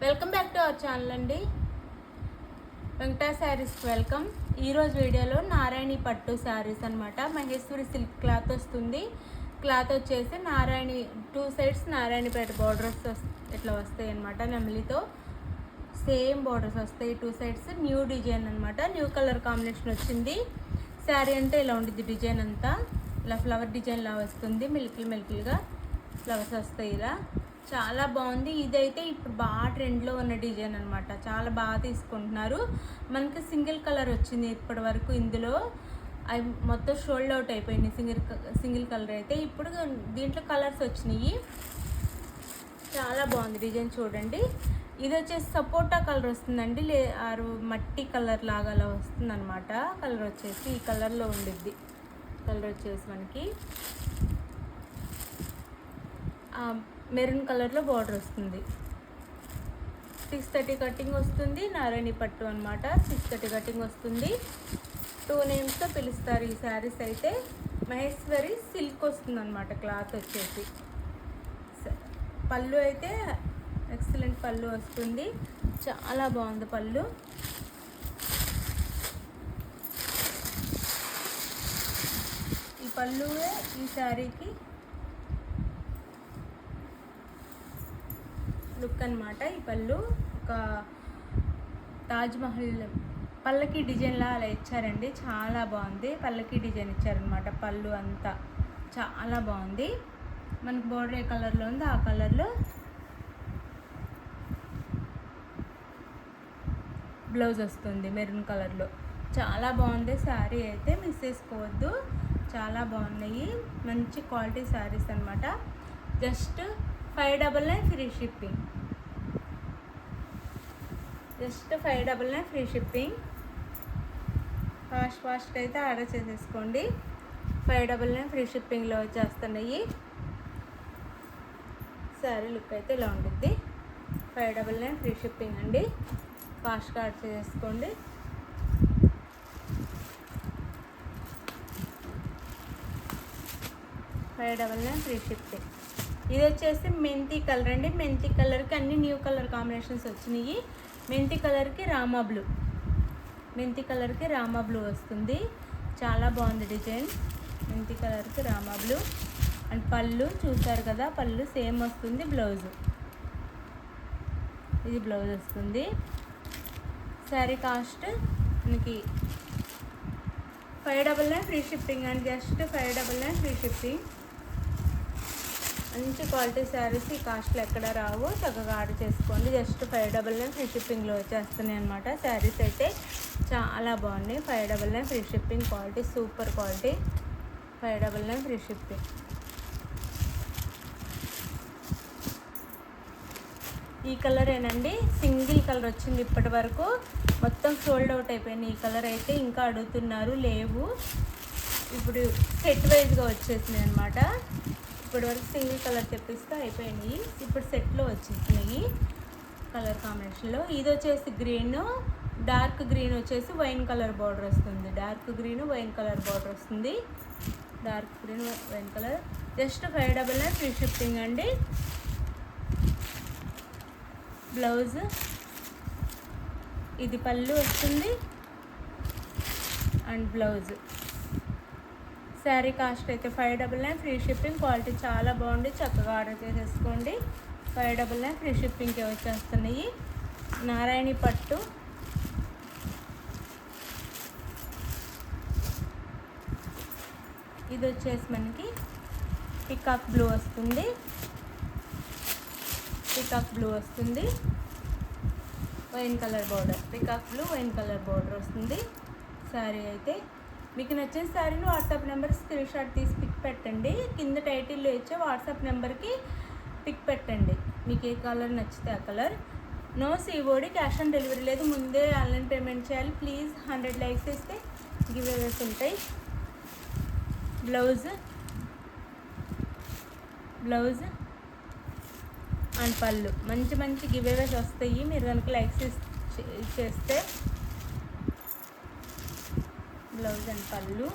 Welcome back to our channel అండి. వెంకటా శారీస్కి welcome. ఈరోజు వీడియోలో నారాయణి పట్టు శారీస్ అనమాట. మహేశ్వరి సిల్క్ క్లాత్ వస్తుంది. క్లాత్ వచ్చేసి నారాయణి 2 సైడ్స్ నారాయణపేట బార్డర్స్ ఇట్లా వస్తాయి అనమాట. నెమలితో సేమ్ బార్డర్స్ వస్తాయి 2 సైడ్స్. న్యూ డిజైన్ అనమాట. న్యూ కలర్ కాంబినేషన్ వచ్చింది. శారీ అంటే ఇలా ఉంటుంది. డిజైన్ అంతా ఇలా ఫ్లవర్ డిజైన్ లా వస్తుంది. మిల్కీగా ఫ్లవర్స్ వస్తాయి. ఇలా చాలా బాగుంది. ఇదైతే ఇప్పుడు బాగా ట్రెండ్లో ఉన్న డిజైన్ అనమాట. చాలా బాగా తీసుకుంటున్నారు. మనకి సింగిల్ కలర్ వచ్చింది ఇప్పటి వరకు. ఇందులో అవి మొత్తం షోల్డ్ అవుట్ అయిపోయింది. సింగిల్ కలర్ అయితే ఇప్పుడు దీంట్లో కలర్స్ వచ్చినాయి. చాలా బాగుంది డిజైన్ చూడండి. ఇది వచ్చేసి సపోటా కలర్ వస్తుందండి. మట్టి కలర్ లాగా అలా వస్తుంది అనమాట. కలర్ వచ్చేసి ఈ కలర్లో ఉండిద్ది. కలర్ వచ్చేసి మనకి మెరూన్ కలర్లో బార్డర్ వస్తుంది. 630 కటింగ్ వస్తుంది. నారాయణి పట్టు అనమాట. 630 కటింగ్ వస్తుంది. 2 నేమ్స్తో పిలుస్తారు ఈ శారీస్. అయితే మహేశ్వరి సిల్క్ వస్తుంది అనమాట. క్లాత్ వచ్చేసి పళ్ళు అయితే ఎక్సలెంట్ పళ్ళు వస్తుంది. చాలా బాగుంది పళ్ళు. ఈ పళ్ళువే ఈ శారీకి లుక్ అనమాట. ఈ పళ్ళు ఒక తాజ్మహల్ పల్లకి డిజైన్లా అలా ఇచ్చారండి. చాలా బాగుంది. పల్లకి డిజైన్ ఇచ్చారనమాట. పళ్ళు అంతా చాలా బాగుంది. మనకు బోర్డర్ ఏ కలర్లో ఉందో ఆ కలర్లో బ్లౌజ్ వస్తుంది మెరూన్ కలర్లో. చాలా బాగుంది శారీ అయితే. మిస్ చేసుకోవద్దు. చాలా బాగున్నాయి. మంచి క్వాలిటీ శారీస్ అనమాట. Just 599 free shipping. Just 599 free shipping. Fast అయితే ఆర్డర్ చేసేసుకోండి. 599 ఫ్రీ షిప్పింగ్లో వచ్చేస్తున్నాయి. శారీ లుక్ అయితే ఇలా ఉంటుంది. 599 ఫ్రీ షిప్పింగ్ అండి. ఫాస్ట్గా ఆర్డర్ చేసేసుకోండి. Free shipping. ఇది వచ్చేసి మెంతి కలర్ అండి. మెంతి కలర్కి అన్ని న్యూ కలర్ కాంబినేషన్స్ వచ్చినాయి. మెంతి కలర్కి రామా బ్లూ వస్తుంది. చాలా బాగుంది డిజైన్. మెంతి కలర్కి రామా బ్లూ అండ్ పళ్ళు చూసారు కదా. పళ్ళు సేమ్ వస్తుంది. బ్లౌజ్ ఇది బ్లౌజ్ వస్తుంది. శారీ కాస్ట్ మనకి 599 free shipping and just 599 free shipping. మంచి క్వాలిటీ శారీస్ ఈ కాస్ట్లో ఎక్కడ రావు. చక్కగా ఆర్డర్ చేసుకోండి. జస్ట్ 599 ఫ్రీ షిప్పింగ్లో వచ్చేస్తున్నాయి అనమాట. శారీస్ అయితే చాలా బాగున్నాయి. 599 free shipping. Quality super quality. 599 free shipping. ఈ కలర్ ఏనండి. సింగిల్ కలర్ వచ్చింది ఇప్పటి వరకు. మొత్తం సోల్డ్ అవుట్ అయిపోయింది. ఈ కలర్ అయితే ఇంకా అడుగుతున్నారు. లేవు. ఇప్పుడు సెట్ వైజ్గా వచ్చేసినాయి అనమాట. ఇప్పటి వరకు సింగిల్ కలర్ తెప్పిస్తే అయిపోయినాయి. ఇప్పుడు సెట్లో వచ్చేసినాయి కలర్ కాంబినేషన్లో. ఇది వచ్చేసి గ్రీన్, డార్క్ గ్రీన్ వచ్చేసి వైన్ కలర్ బార్డర్ వస్తుంది. Dark green wine colour border వస్తుంది. Dark green wine colour. Just 599 free shipping అండి. బ్లౌజ్ ఇది పళ్ళు వస్తుంది అండ్ బ్లౌజ్. శారీ కాస్ట్ అయితే 599 ఫ్రీ షిప్పింగ్. క్వాలిటీ చాలా బాగుంది. చక్కగా ఆర్డర్ చేసేసుకోండి. 599 ఫ్రీ షిప్పింగ్కి వచ్చేస్తున్నాయి. నారాయణి పట్టు. ఇది వచ్చేసి మనకి పికాక్ బ్లూ వస్తుంది. Wine colour border. Peacock blue wine colour border వస్తుంది. శారీ అయితే మీకు నచ్చిన శారీని వాట్సాప్ నెంబర్ స్క్రీన్ షాట్ తీసి పిక్ పెట్టండి. కింద టైటిల్లో ఇచ్చే వాట్సాప్ నెంబర్కి పిక్ పెట్టండి. మీకు ఏ కలర్ నచ్చితే ఆ colour. No COD, cash on delivery లేదు. ముందే ఆన్లైన్ పేమెంట్ చేయాలి. ప్లీజ్ 100 లైక్స్ ఇస్తే గివ్ అవేస్ ఉంటాయి. బ్లౌజ్ అండ్ పళ్ళు. మంచి గివ్ అవేస్ వస్తాయి మీరు కనుక లైక్స్ ఇచ్చేస్తే. బ్లౌజ్ అండ్ పళ్ళు.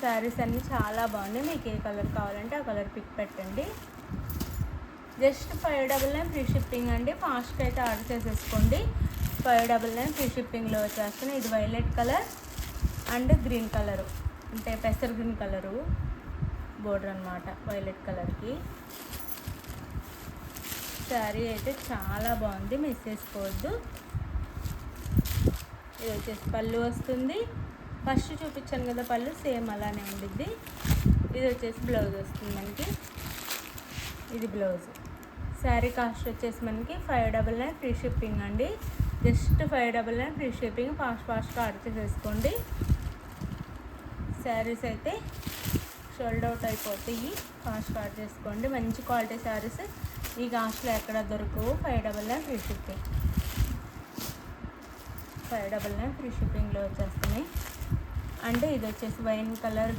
శారీస్ అన్నీ చాలా బాగున్నాయి. మీకు ఏ కలర్ కావాలంటే ఆ కలర్ పిక్ పెట్టండి. జస్ట్ 599 ఫ్రీ షిప్పింగ్ అండి. ఫాస్ట్గా అయితే ఆర్డర్ చేసేసుకోండి. 599 ఫ్రీ షిప్పింగ్లో వచ్చేస్తున్నాయి. ఇది violet colour and green colour, అంటే పెసర్ గ్రీన్ కలరు బోర్డర్ అనమాట వైలెట్ కలర్కి. శారీ అయితే చాలా బాగుంది, మిస్ చేసుకోవద్దు. ఇది వచ్చేసి పళ్ళు వస్తుంది. ఫస్ట్ చూపించాను కదా పళ్ళు, సేమ్ అలానే ఉండిద్ది. ఇది వచ్చేసి బ్లౌజ్ వస్తుంది మనకి. ఇది బ్లౌజ్. శారీ కాస్ట్ వచ్చేసి మనకి 599 ఫ్రీ షిప్పింగ్ అండి. Just 599 free shipping. ఫాస్ట్గా ఆర్డర్ చేసేసుకోండి. శారీస్ అయితే షోల్డ్ అవుట్ అయిపోతాయి, ఫాస్ట్గా ఆర్డర్ చేసుకోండి. మంచి క్వాలిటీ శారీస్ ఈ కాస్ట్లో ఎక్కడ దొరకవు. 599 ఫ్రీ షిప్పింగ్. 599 ఫ్రీ షిప్పింగ్లో వచ్చేస్తున్నాయి. అంటే ఇది వచ్చేసి wine colour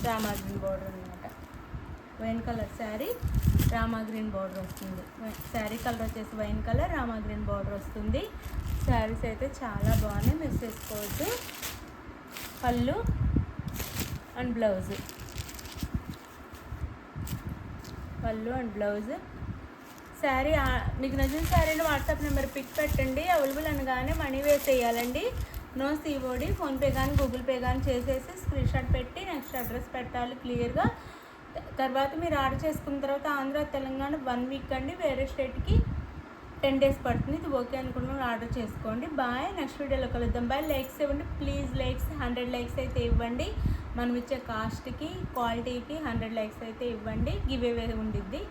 Rama green border అనమాట. Wine colour sari Rama green border వస్తుంది. శారీ కలర్ వచ్చేసి wine colour Rama green border వస్తుంది. శారీస్ అయితే చాలా బాగున్నాయి, మిస్ చేసుకోవద్దు. Pallu and blouse, pallu and blouse. Sari మీకు నచ్చిన శారీని వాట్సాప్ నెంబర్ పిక్ పెట్టండి. అవైలబుల్ అనగానే మనీ వేసేయాలండి. No COD. ఫోన్పే కానీ గూగుల్ పే కానీ చేసేసి స్క్రీన్ షాట్ పెట్టి నెక్స్ట్ అడ్రస్ పెట్టాలి క్లియర్గా. తర్వాత మీరు ఆర్డర్ చేసుకున్న తర్వాత ఆంధ్ర తెలంగాణ 1 వీక్ అండి, వేరే స్టేట్కి 10 డేస్ పడుతుంది. ఇది ఓకే అనుకున్న ఆర్డర్ చేసుకోండి. బాయ్. నెక్స్ట్ వీడియోలో కలుద్దాం. బాయ్. లైక్స్ ఇవ్వండి ప్లీజ్. లైక్స్ 100 లైక్స్ అయితే ఇవ్వండి. మనం ఇచ్చే కాస్ట్కి క్వాలిటీకి 100 లైక్స్ అయితే ఇవ్వండి. గివ్ అవే ఉండిద్ది.